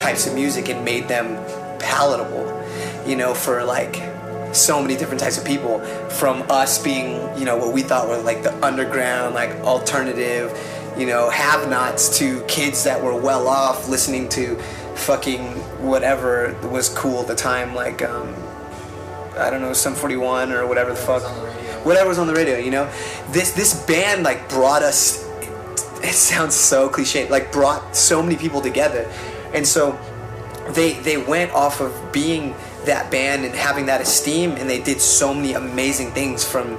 types of music and made them palatable, you know, for like so many different types of people, from us being, you know, what we thought were like the underground, like alternative, you know, have-nots, to kids that were well off listening to fucking whatever was cool at the time, like I don't know, Sum 41 or whatever the fuck, whatever was on the radio, you know. This band like brought us, it sounds so cliche, like brought so many people together. And so they went off of being that band and having that esteem, and they did so many amazing things from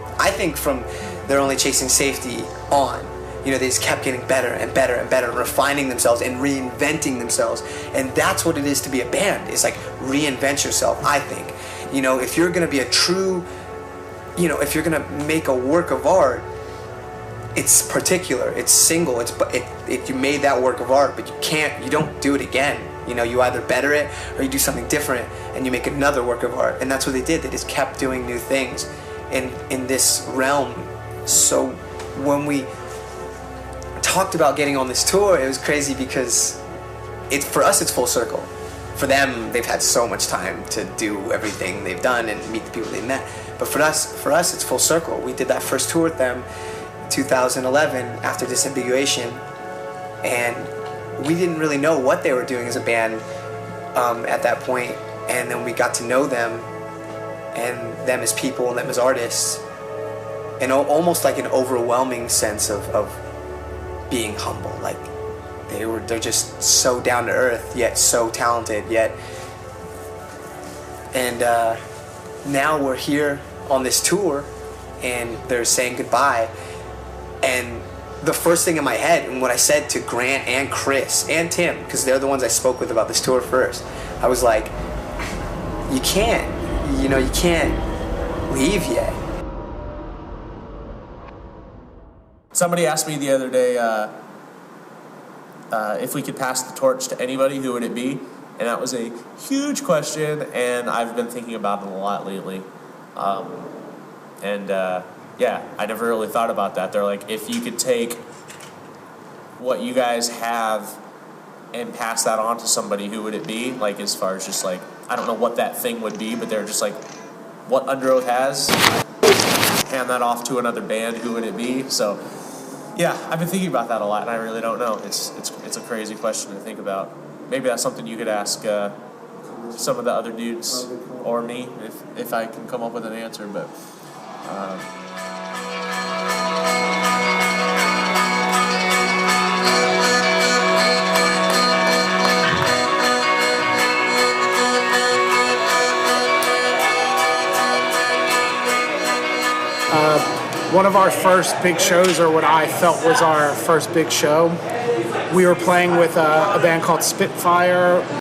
They're Only Chasing Safety on. You know, they just kept getting better and better and better, refining themselves and reinventing themselves. And that's what it is to be a band. It's like reinvent yourself, I think. You know, if you're going to be a true, you know, if you're going to make a work of art, it's particular, it's single, you made that work of art, but you don't do it again. You know, you either better it or you do something different and you make another work of art. And that's what they did. They just kept doing new things in this realm. So when we talked about getting on this tour, it was crazy because for us it's full circle. For them, they've had so much time to do everything they've done and meet the people they met. But for us it's full circle. We did that first tour with them 2011 after Disambiguation, and we didn't really know what they were doing as a band at that point, and then we got to know them and them as people and them as artists, and almost like an overwhelming sense of being humble. Like they're just so down to earth yet so talented yet. And now we're here on this tour and they're saying goodbye. And the first thing in my head, and what I said to Grant and Chris and Tim, because they're the ones I spoke with about this tour first, I was like, you can't leave yet. Somebody asked me the other day if we could pass the torch to anybody, who would it be? And that was a huge question, and I've been thinking about it a lot lately. Yeah, I never really thought about that. They're like, if you could take what you guys have and pass that on to somebody, who would it be? Like, as far as just like, I don't know what that thing would be, but they're just like, what Underoath has, hand that off to another band, who would it be? So, yeah, I've been thinking about that a lot, and I really don't know. It's a crazy question to think about. Maybe that's something you could ask some of the other dudes or me if I can come up with an answer, but... One of our first big shows, or what I felt was our first big show, we were playing with a band called Spitfire.